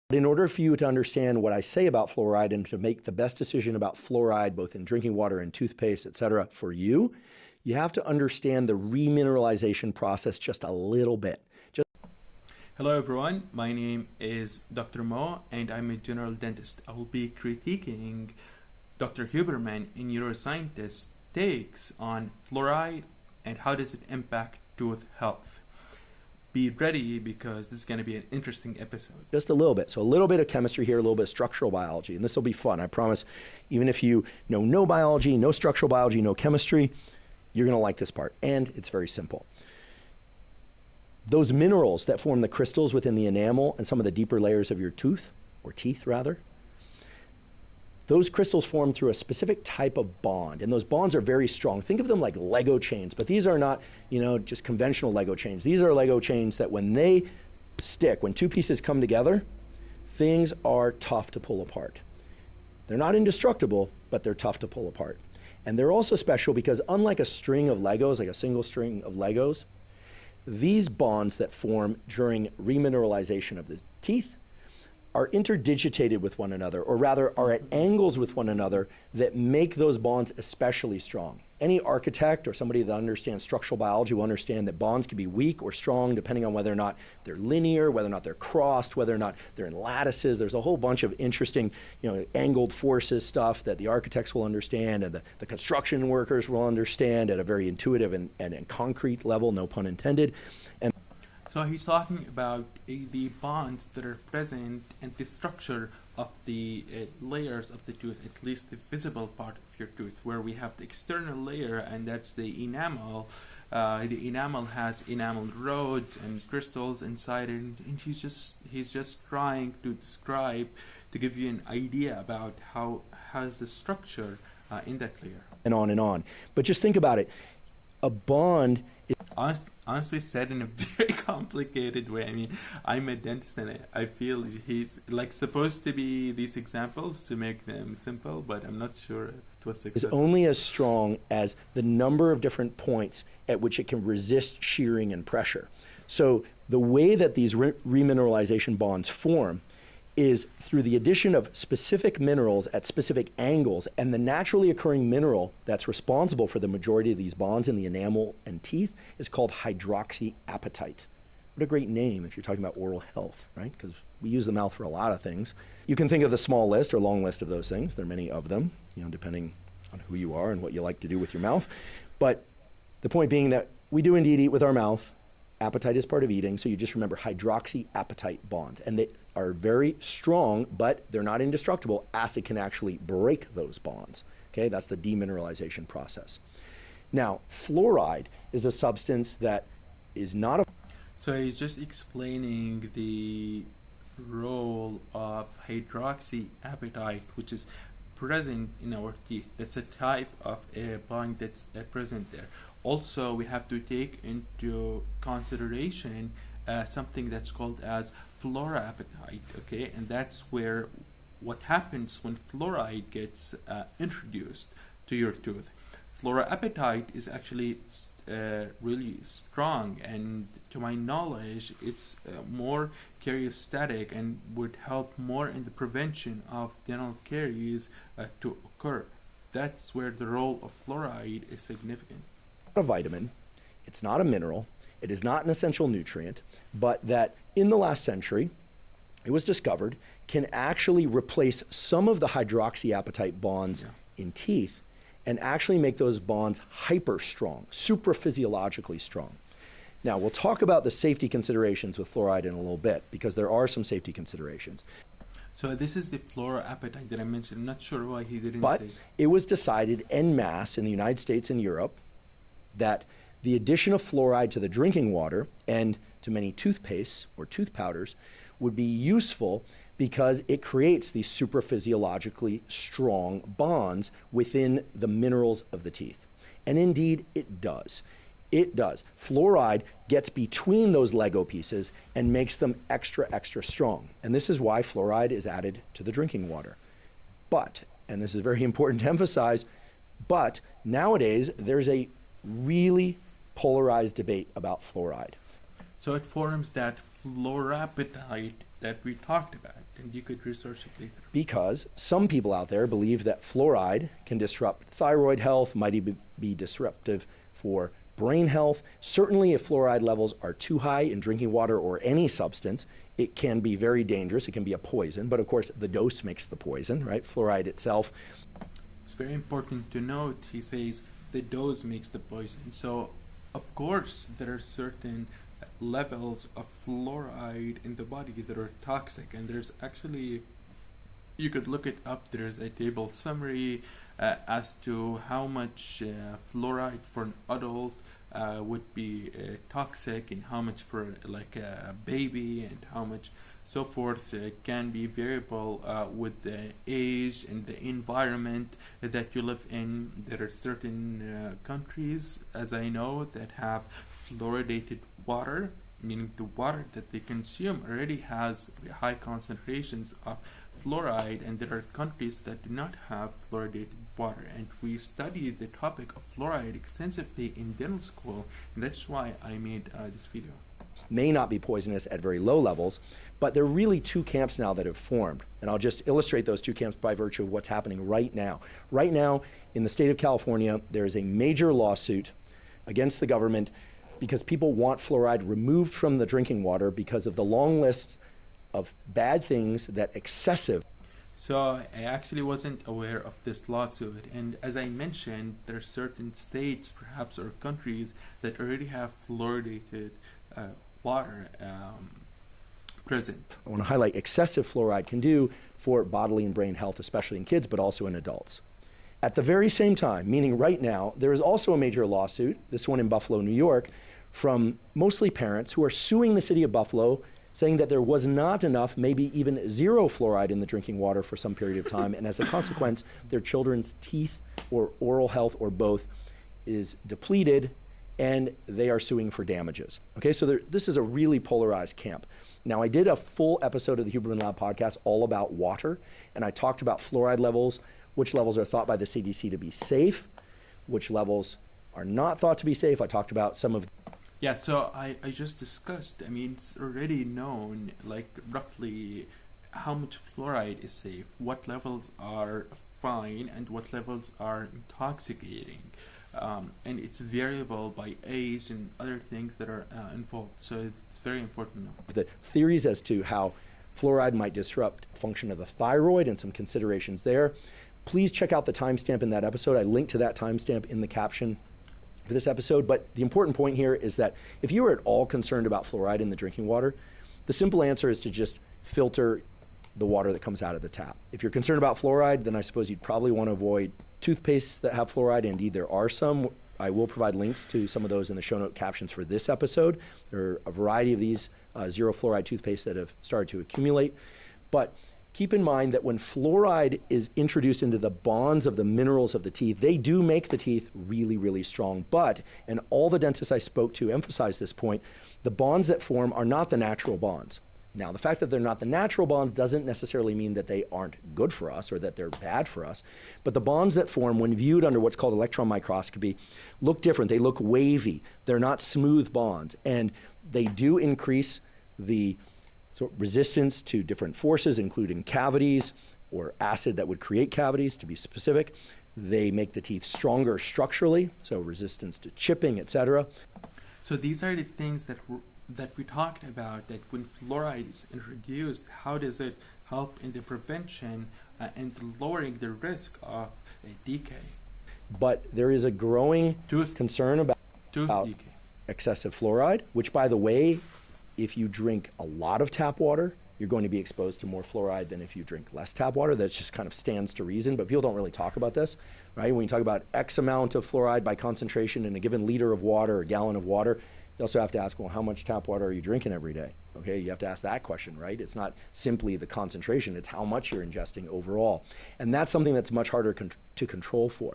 But in order for you to understand what I say about fluoride and to make the best decision about fluoride, both in drinking water and toothpaste, etc., for you, you have to understand the remineralization process just a little bit. Hello everyone, my name is Dr. Mo and I'm a general dentist. I will be critiquing Dr. Huberman, a neuroscientist's takes on fluoride and how does it impact tooth health. Be ready because this is going to be an interesting episode. Just a little bit. So a little bit of chemistry here, a little bit of structural biology, and this will be fun. I promise, even if you know no biology, no structural biology, no chemistry, you're going to like this part. And it's very simple. Those minerals that form the crystals within the enamel and some of the deeper layers of your tooth, or teeth rather, those crystals form through a specific type of bond, and those bonds are very strong. Think of them like Lego chains, but these are not, just conventional Lego chains. These are Lego chains that when they stick, when two pieces come together, things are tough to pull apart. They're not indestructible, but they're tough to pull apart. And they're also special because unlike a string of Legos, like a single string of Legos, these bonds that form during remineralization of the teeth are interdigitated with one another, or rather are at angles with one another that make those bonds especially strong. Any architect or somebody that understands structural biology will understand that bonds can be weak or strong depending on whether or not they're linear, whether or not they're crossed, whether or not they're in lattices. There's a whole bunch of interesting, angled forces stuff that the architects will understand and the construction workers will understand at a very intuitive and concrete level, no pun intended. And so he's talking about the bonds that are present and the structure of the layers of the tooth, at least the visible part of your tooth, where we have the external layer, and that's the enamel. The enamel has enamel rods and crystals inside it, and he's just trying to describe, to give you an idea about how's the structure in that layer. And on and on. But just think about it. A bond is honestly said in a very complicated way. I mean, I'm a dentist and I feel he's like supposed to be these examples to make them simple, but I'm not sure if it was successful. Is only as strong as the number of different points at which it can resist shearing and pressure. So the way that these remineralization bonds form is through the addition of specific minerals at specific angles, and the naturally occurring mineral that's responsible for the majority of these bonds in the enamel and teeth is called hydroxyapatite. What a great name if you're talking about oral health, right? Because we use the mouth for a lot of things. You can think of the small list or long list of those things. There are many of them, depending on who you are and what you like to do with your mouth. But the point being that we do indeed eat with our mouth. Appetite is part of eating, so you just remember hydroxyapatite bonds. And they are very strong, but they're not indestructible. Acid can actually break those bonds. Okay, that's the demineralization process. Now, fluoride is a substance that is not a... So he's just explaining the role of hydroxyapatite, which is present in our teeth. That's a type of a bond that's present there. Also, we have to take into consideration something that's called as fluorapatite, okay? And that's where what happens when fluoride gets introduced to your tooth. Fluorapatite is actually really strong, and to my knowledge, it's more karyostatic and would help more in the prevention of dental caries to occur. That's where the role of fluoride is significant. A vitamin, it's not a mineral, it is not an essential nutrient, but that in the last century, it was discovered can actually replace some of the hydroxyapatite bonds in teeth and actually make those bonds hyper strong, supraphysiologically strong. Now, we'll talk about the safety considerations with fluoride in a little bit because there are some safety considerations. So this is the fluorapatite that I mentioned. I'm not sure why he didn't but say. It was decided en masse in the United States and Europe that the addition of fluoride to the drinking water and to many toothpastes or tooth powders would be useful because it creates these supraphysiologically strong bonds within the minerals of the teeth. And indeed, it does. It does. Fluoride gets between those Lego pieces and makes them extra, extra strong. And this is why fluoride is added to the drinking water. But, and this is very important to emphasize, but nowadays there's a really polarized debate about fluoride. So it forms that fluorapatite that we talked about, and you could research it later. Because some people out there believe that fluoride can disrupt thyroid health, might even be disruptive for brain health. Certainly, if fluoride levels are too high in drinking water or any substance, it can be very dangerous. It can be a poison, but of course, the dose makes the poison, right? Fluoride itself. It's very important to note, he says, the dose makes the poison. So, of course, there are certain levels of fluoride in the body that are toxic, and there's actually, you could look it up, there's a table summary as to how much fluoride for an adult would be toxic, and how much for like a baby, and how much so forth. Can be variable with the age and the environment that you live in. There are certain countries, as I know, that have fluoridated water, meaning the water that they consume already has high concentrations of fluoride, and there are countries that do not have fluoridated water. And we studied the topic of fluoride extensively in dental school, and that's why I made this video. May not be poisonous at very low levels, but there are really two camps now that have formed. And I'll just illustrate those two camps by virtue of what's happening right now. Right now, in the state of California, there is a major lawsuit against the government because people want fluoride removed from the drinking water because of the long list of bad things that excessive. So I actually wasn't aware of this lawsuit, and as I mentioned, there are certain states, perhaps, or countries that already have fluoridated water present. I want to highlight excessive fluoride can do for bodily and brain health, especially in kids, but also in adults. At the very same time, meaning right now, there is also a major lawsuit, this one in Buffalo, New York, from mostly parents who are suing the city of Buffalo, saying that there was not enough, maybe even zero fluoride in the drinking water for some period of time, and as a consequence, their children's teeth or oral health or both is depleted, and they are suing for damages. Okay, so this is a really polarized camp. Now, I did a full episode of the Huberman Lab podcast all about water, and I talked about fluoride levels, which levels are thought by the CDC to be safe, which levels are not thought to be safe. I talked about some of. Yeah, so I just discussed, I mean, it's already known, like, roughly how much fluoride is safe, what levels are fine, and what levels are intoxicating. And it's variable by age and other things that are involved. So it's very important to know. The theories as to how fluoride might disrupt function of the thyroid and some considerations there. Please check out the timestamp in that episode. I linked to that timestamp in the caption for this episode. But the important point here is that if you are at all concerned about fluoride in the drinking water, the simple answer is to just filter the water that comes out of the tap. If you're concerned about fluoride, then I suppose you'd probably want to avoid toothpastes that have fluoride. Indeed, there are some. I will provide links to some of those in the show note captions for this episode. There are a variety of these zero fluoride toothpastes that have started to accumulate. But keep in mind that when fluoride is introduced into the bonds of the minerals of the teeth, they do make the teeth really, really strong. But, and all the dentists I spoke to emphasize this point, the bonds that form are not the natural bonds. Now, the fact that they're not the natural bonds doesn't necessarily mean that they aren't good for us or that they're bad for us. But the bonds that form when viewed under what's called electron microscopy look different. They look wavy. They're not smooth bonds. And they do increase the resistance to different forces, including cavities or acid that would create cavities, to be specific. They make the teeth stronger structurally, so resistance to chipping, etc. So these are the things that we talked about, that when fluoride is introduced, how does it help in the prevention and lowering the risk of decay? But there is a growing concern about decay. Excessive fluoride, which, by the way, if you drink a lot of tap water, you're going to be exposed to more fluoride than if you drink less tap water. That just kind of stands to reason, but people don't really talk about this, right? When you talk about X amount of fluoride by concentration in a given liter of water or gallon of water, you also have to ask, well, how much tap water are you drinking every day? Okay, you have to ask that question, right? It's not simply the concentration, it's how much you're ingesting overall. And that's something that's much harder to control for.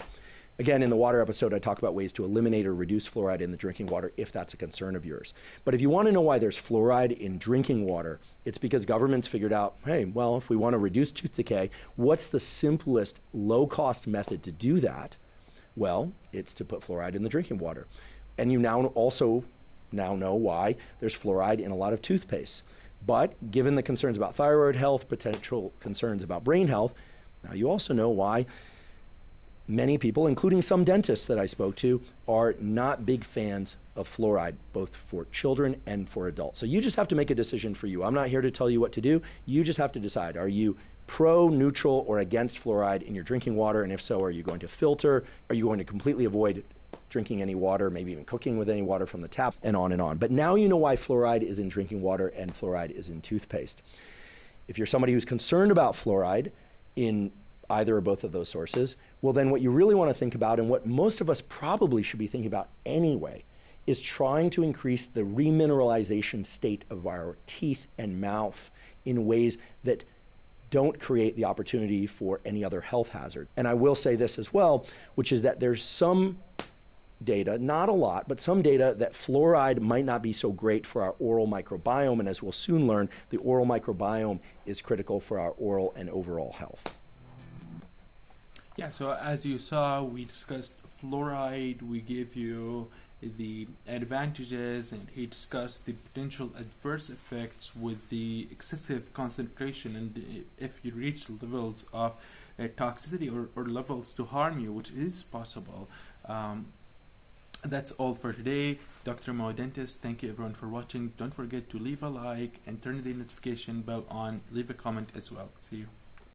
Again, in the water episode, I talk about ways to eliminate or reduce fluoride in the drinking water if that's a concern of yours. But if you want to know why there's fluoride in drinking water, it's because governments figured out, hey, well, if we want to reduce tooth decay, what's the simplest low-cost method to do that? Well, it's to put fluoride in the drinking water. And you now also know why there's fluoride in a lot of toothpaste. But given the concerns about thyroid health, potential concerns about brain health, now you also know why many people, including some dentists that I spoke to, are not big fans of fluoride, both for children and for adults. So you just have to make a decision for you. I'm not here to tell you what to do. You just have to decide. Are you pro, neutral, or against fluoride in your drinking water? And if so, are you going to filter? Are you going to completely avoid drinking any water, maybe even cooking with any water from the tap, and on and on. But now you know why fluoride is in drinking water and fluoride is in toothpaste. If you're somebody who's concerned about fluoride in either or both of those sources, well then what you really want to think about, and what most of us probably should be thinking about anyway, is trying to increase the remineralization state of our teeth and mouth in ways that don't create the opportunity for any other health hazard. And I will say this as well, which is that there's some data, not a lot, but some data that fluoride might not be so great for our oral microbiome, and as we'll soon learn, the oral microbiome is critical for our oral and overall health. Yeah, so as you saw, we discussed fluoride, we gave you the advantages, and he discussed the potential adverse effects with the excessive concentration, and if you reach levels of toxicity or levels to harm you, which is possible. That's all for today. Dr. Mo Dentist, thank you everyone for watching. Don't forget to leave a like and turn the notification bell on. Leave a comment as well. See you.